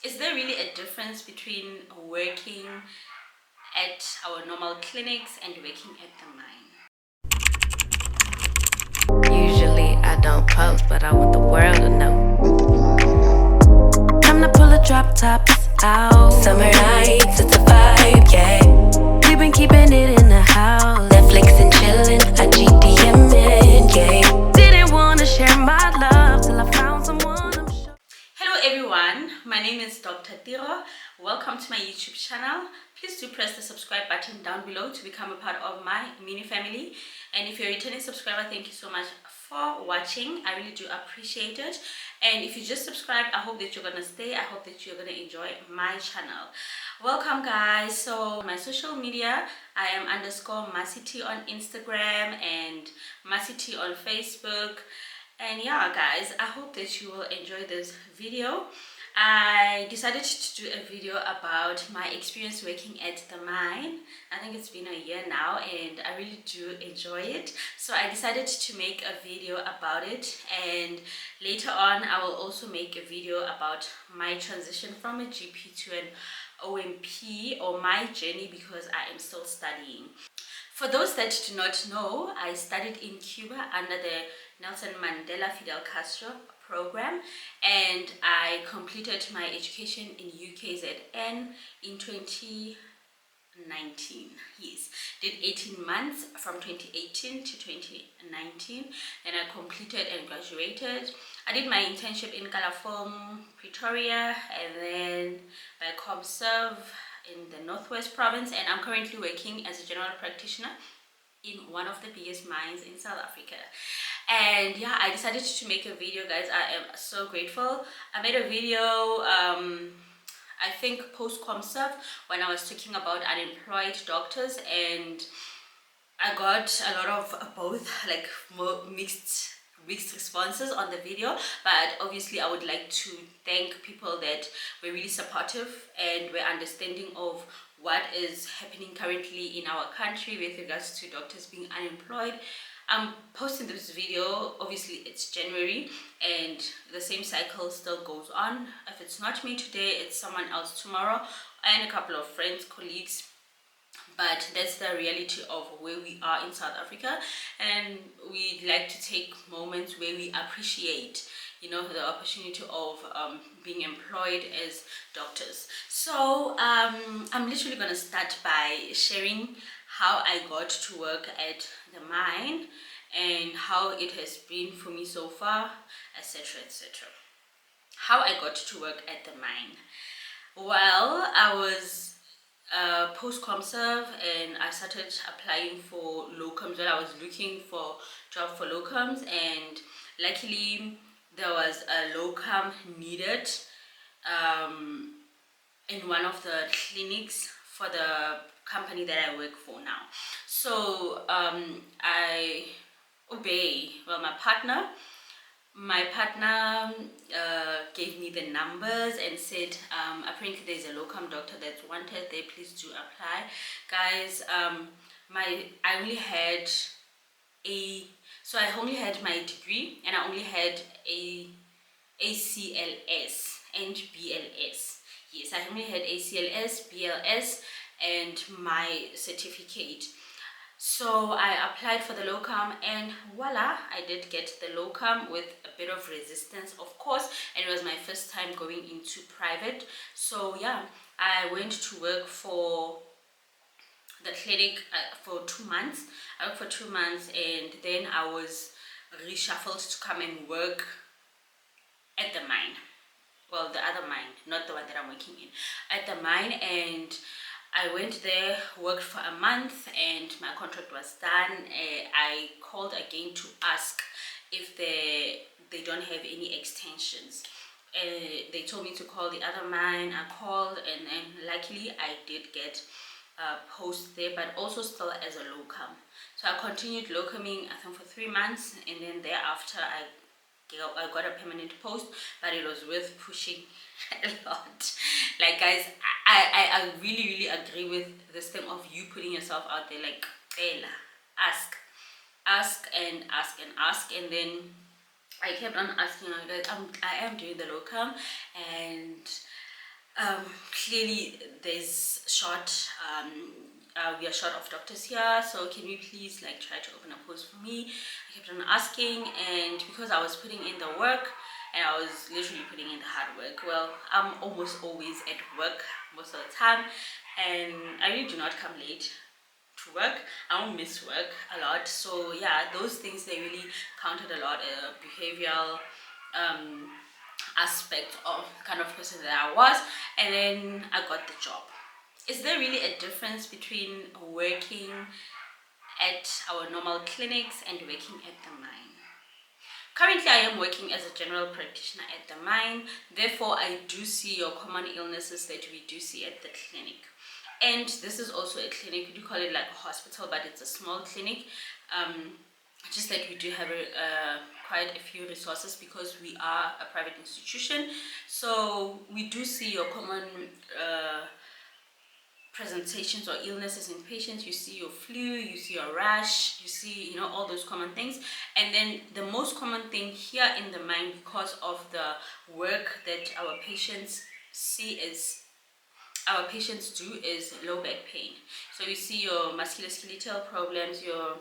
Is there really a difference between working at our normal clinics and working at the mine? Usually I don't post, but I want the world to know. Time to pull a drop tops out. Summer nights, it's a vibe, yeah. We've been keeping it in the house. Netflix and chillin', I GDMing, yeah. Didn't wanna share my love till I found someone I'm sure. Hello everyone, my name is Dr. Tiro. Welcome to my YouTube channel. Please do press the subscribe button down below to become a part of my mini family. And if you're a returning subscriber, thank you so much for watching. I really do appreciate it. And if you just subscribed, I hope that you're gonna stay. I hope that you're gonna enjoy my channel. Welcome guys. So my social media, I am _Masiti on Instagram and Masiti on Facebook. And yeah guys, I hope that you will enjoy this video. I decided to do a video about my experience working at the mine. I think it's been a year now and I really do enjoy it, so I decided to make a video about it. And later on I will also make a video about my transition from a GP to an OMP, or my journey, because I am still studying. For those that do not know, I studied in Cuba under the Nelson Mandela Fidel Castro program, and I completed my education in UKZN in 2019. Yes, did 18 months from 2018 to 2019, and I completed and graduated. I did my internship in Calafong, Pretoria, and then by ComServe in the Northwest Province, and I'm currently working as a general practitioner in one of the biggest mines in South Africa. And yeah, I decided to make a video, guys. I am so grateful. I made a video I think post ComServe, when I was talking about unemployed doctors, and I got a lot of both, like mixed responses on the video. But obviously I would like to thank people that were really supportive and were understanding of what is happening currently in our country with regards to doctors being unemployed. I'm posting this video, obviously it's January, and the same cycle still goes on. If it's not me today, it's someone else tomorrow, and a couple of friends, colleagues. But that's the reality of where we are in South Africa, and we like to take moments where we appreciate, you know, the opportunity of being employed as doctors. So I'm literally gonna start by sharing how I got to work at the mine and how it has been for me so far, etc, etc. How I got to work at the mine. Well, I was post ComServe and I started applying for locums. When I was looking for job for locums, and luckily there was a locum needed in one of the clinics for the company that I work for now. So I obey. Well, my partner gave me the numbers and said apparently there's a locum doctor that's wanted there, please do apply. Guys, I only had I only had my degree, and I only had a ACLS and BLS. Yes, I only had ACLS, BLS, and my certificate. So I applied for the locum, and voila, I did get the locum with a bit of resistance, of course, and it was my first time going into private. So yeah, I went to work for the clinic for 2 months. I worked for 2 months, and then I was reshuffled to come and work at the mine. Well, the other mine, not the one that I'm working in, at the mine. And I went there, worked for a month, and my contract was done. I called again to ask if they don't have any extensions. They told me to call the other mine. I called, and then luckily I did get a post there, but also still as a locum. So I continued locuming, I think, for 3 months, and then thereafter I got a permanent post. But it was worth pushing a lot. Like, guys, I really agree with this thing of you putting yourself out there. Like, ask and ask and ask. And then I kept on asking, guys, I am doing the locum, and Clearly there's we are short of doctors here, so can we please like try to open a post for me? I kept on asking, and because I was putting in the work and I was literally putting in the hard work, well, I'm almost always at work most of the time, and I really do not come late to work. I don't miss work a lot, so yeah, those things they really counted a lot. Behavioral aspect of the kind of person that I was, and then I got the job. Is there really a difference between working at our normal clinics and working at the mine? Currently, I am working as a general practitioner at the mine. Therefore, I do see your common illnesses that we do see at the clinic. And this is also a clinic. We do call it like a hospital, but it's a small clinic. Just that we do have quite a few resources because we are a private institution. So we do see your common presentations or illnesses in patients. You see your flu, you see your rash, you see all those common things. And then the most common thing here in the mine, because of the work that our patients do, is low back pain. So you see your musculoskeletal problems, your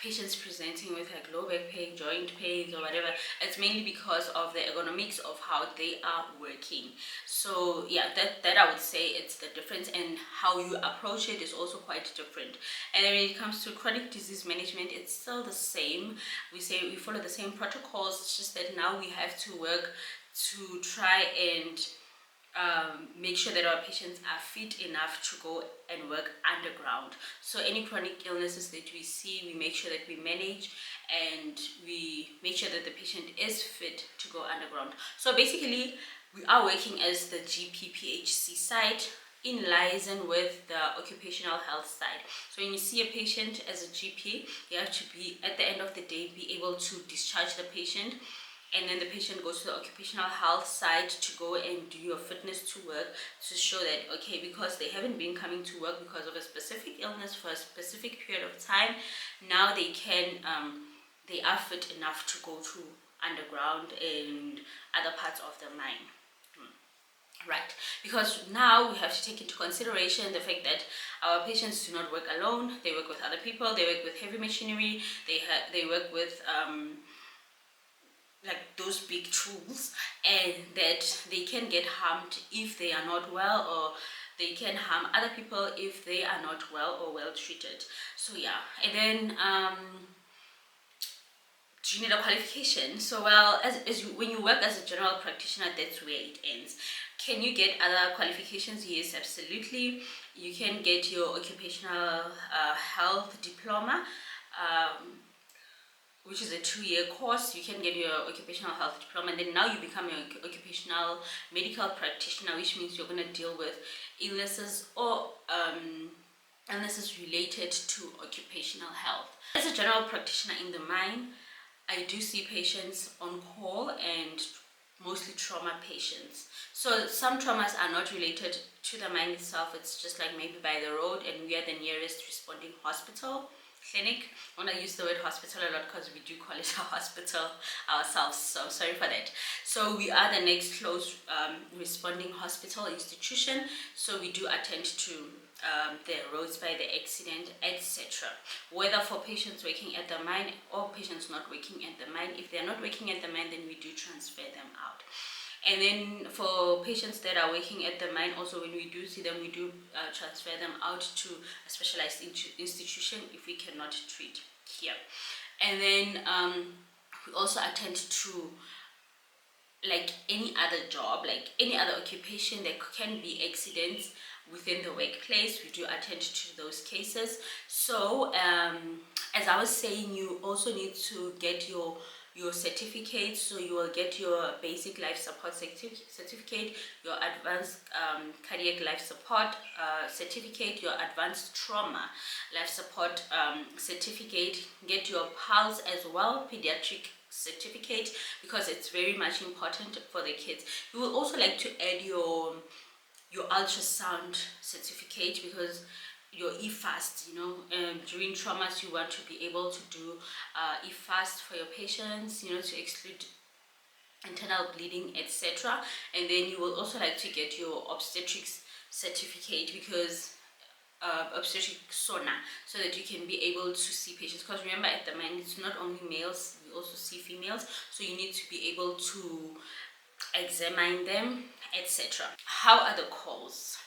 patients presenting with like low back pain, joint pains or whatever. It's mainly because of the ergonomics of how they are working. So yeah, that I would say it's the difference, and how you approach it is also quite different. And then when it comes to chronic disease management, it's still the same. We follow the same protocols. It's just that now we have to work to try and make sure that our patients are fit enough to go and work underground. So any chronic illnesses that we see, we make sure that we manage, and we make sure that the patient is fit to go underground. So basically, we are working as the GPPHC side in liaison with the occupational health side. So when you see a patient as a GP, you have to be, at the end of the day, be able to discharge the patient, and then the patient goes to the occupational health side to go and do your fitness to work, to show that, okay, because they haven't been coming to work because of a specific illness for a specific period of time, now they are fit enough to go to underground and other parts of the mine. Right, because now we have to take into consideration the fact that our patients do not work alone. They work with other people, they work with heavy machinery, they work with like those big tools, and that they can get harmed if they are not well, or they can harm other people if they are not well or well treated. So yeah, and then do you need a qualification? So well, when you work as a general practitioner, that's where it ends. Can you get other qualifications? Yes, absolutely. You can get your occupational health diploma, which is a 2-year course. You can get your occupational health diploma, and then now you become an occupational medical practitioner, which means you're going to deal with illnesses or illnesses related to occupational health. As a general practitioner in the mine, I do see patients on call, and mostly trauma patients. So some traumas are not related to the mine itself. It's just like maybe by the road, and we are the nearest responding hospital, clinic. I want to use the word hospital a lot because we do call it a hospital ourselves, so sorry for that. So we are the next close responding hospital institution, so we do attend to the roads by the accident, etc. Whether for patients working at the mine or patients not working at the mine. If they are not working at the mine, then we do transfer them out. And then for patients that are working at the mine, also when we do see them, we do transfer them out to a specialized institution if we cannot treat here. And then we also attend to, like any other job, like any other occupation, there can be accidents within the workplace. We do attend to those cases. So as I was saying, you also need to get your certificate. So you will get your basic life support certificate, your advanced cardiac life support certificate, your advanced trauma life support certificate. Get your PALS as well, pediatric certificate, because it's very much important for the kids. You will also like to add your ultrasound certificate, because your EFAST, during traumas you want to be able to do EFAST for your patients, to exclude internal bleeding, etc. And then you will also like to get your obstetrics certificate, because obstetric sauna, so that you can be able to see patients, because remember at the mine it's not only males, we also see females, so you need to be able to examine them, etc. How are the calls?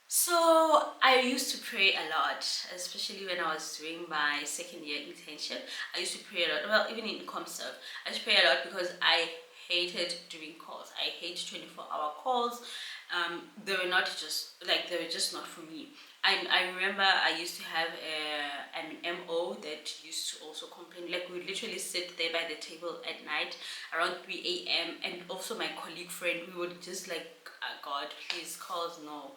So I used to pray a lot, especially when I was doing my second year internship. I used to pray a lot. Well, even in ComServe, I used to pray a lot because I hated doing calls. I hate 24-hour calls. They were not just like, they were just not for me. I remember I used to have an MO that used to also complain. Like, we would literally sit there by the table at night around 3 a.m. And also my colleague friend, we would just like, God, please, calls, no.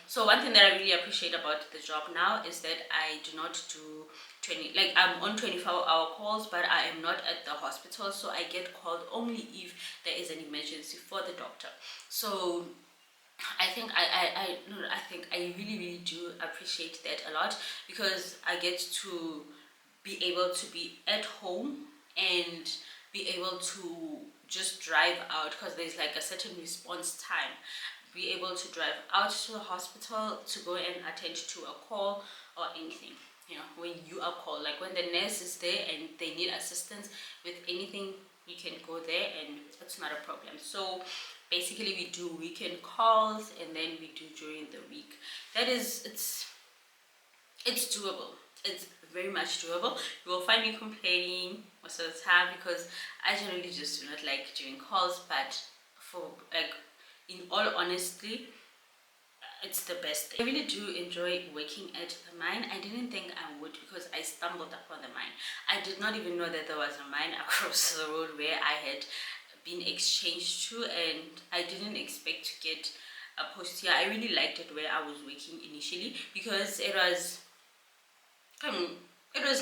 So one thing that I really appreciate about the job now is that I do not do 20, like, I'm on 24-hour calls, but I am not at the hospital, so I get called only if there is an emergency for the doctor. So I think I really do appreciate that a lot, because I get to be able to be at home and be able to just drive out, because there's like a certain response time. Be able to drive out to the hospital to go and attend to a call or anything. When you are called, like when the nurse is there and they need assistance with anything, you can go there and it's not a problem. So basically we do weekend calls, and then we do during the week. It's doable. It's very much doable. You will find me complaining most of the time, because I generally just do not like doing calls, but for like, in all honesty, it's the best thing. I really do enjoy working at the mine. I didn't think I would, because I stumbled upon the mine. I did not even know that there was a mine across the road where I had been exchanged to, and I didn't expect to get a post here. I really liked it where I was working initially, because it was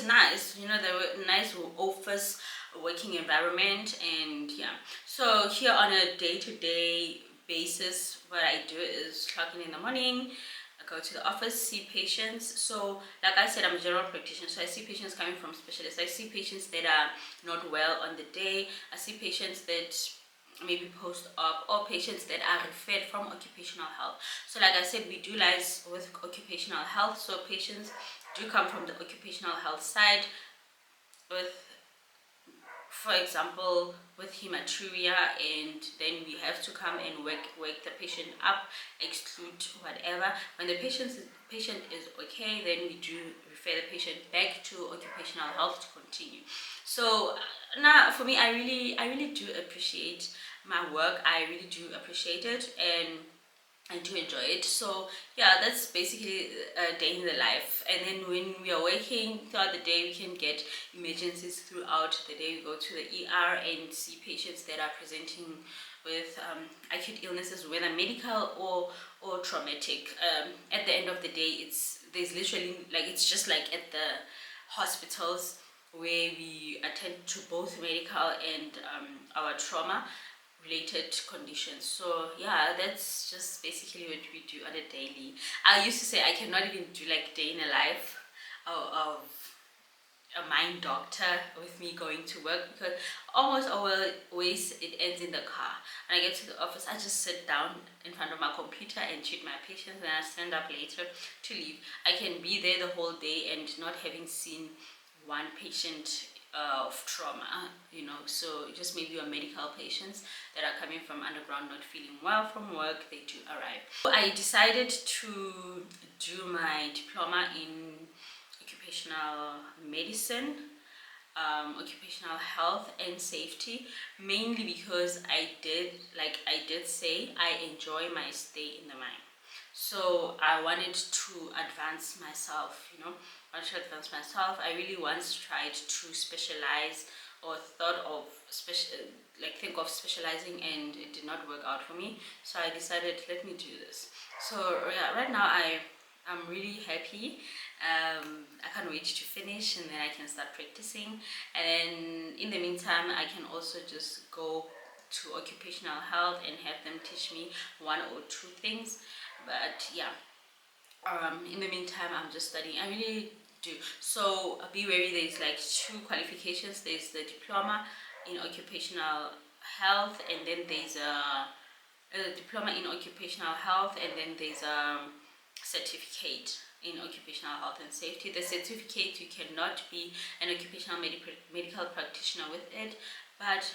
nice. There were nice office working environment, and yeah. So here on a day-to-day basis, what I do is clock in the morning, I go to the office, see patients. So like I said, I'm a general practitioner, so I see patients coming from specialists. I see patients that are not well on the day. I see patients that maybe post-op, or patients that are referred from occupational health. So like I said, we do lies with occupational health, so patients do come from the occupational health side with, for example, with hematuria, and then we have to come and wake the patient up, exclude whatever. When the patient is okay, then we do refer the patient back to occupational health to continue. So now for me, I really do appreciate my work. I really do appreciate it, and I do enjoy it. So yeah, that's basically a day in the life. And then when we are working throughout the day, we can get emergencies throughout the day. We go to the ER and see patients that are presenting with acute illnesses, whether medical or traumatic. At the end of the day, there's literally, like, it's just like at the hospitals where we attend to both medical and our trauma related conditions. So yeah, that's just basically what we do on a daily. I used to say I cannot even do like day in a life of a mind doctor with me going to work, because almost always it ends in the car. When I get to the office, I just sit down in front of my computer and treat my patients, and I stand up later to leave. I can be there the whole day and not having seen one patient of trauma, so just maybe your medical patients that are coming from underground not feeling well from work, they do arrive. So I decided to do my diploma in occupational medicine, occupational health and safety, mainly because I did say I enjoy my stay in the mine. So I wanted to advance myself, I really once tried to specialize, or thought of think of specializing, and it did not work out for me. So I decided, let me do this. So yeah, right now I'm really happy. I can't wait to finish, and then I can start practicing. And then in the meantime, I can also just go to occupational health and have them teach me one or two things. But yeah, in the meantime, I'm just studying. I really do. So be wary, there's like 2 qualifications. There's the diploma in occupational health, and then there's a diploma in occupational health, and then there's a certificate in occupational health and safety. The certificate, you cannot be an occupational medical practitioner with it, but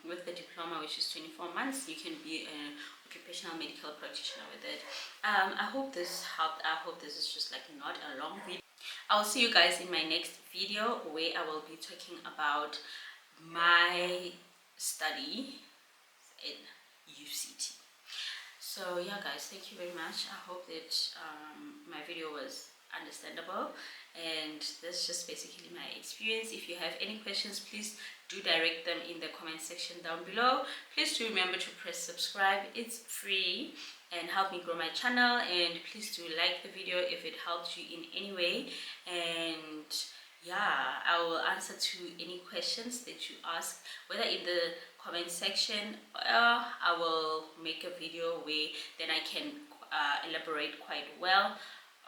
with the diploma, which is 24 months, you can be an occupational medical practitioner with it. I hope this helped. I hope this is just like not a long video. I'll see you guys in my next video, where I will be talking about my study in UCT. So yeah guys, thank you very much. I hope that my video was understandable, and that's just basically my experience. If you have any questions, please do direct them in the comment section down below. Please do remember to press subscribe, it's free, and help me grow my channel. And please do like the video if it helped you in any way. And yeah, I will answer to any questions that you ask, whether in the comment section, or I will make a video where then I can elaborate quite well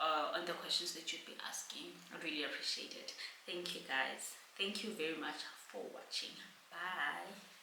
on the questions that you'd be asking. I really appreciate it. Thank you guys. Thank you very much for watching. Bye.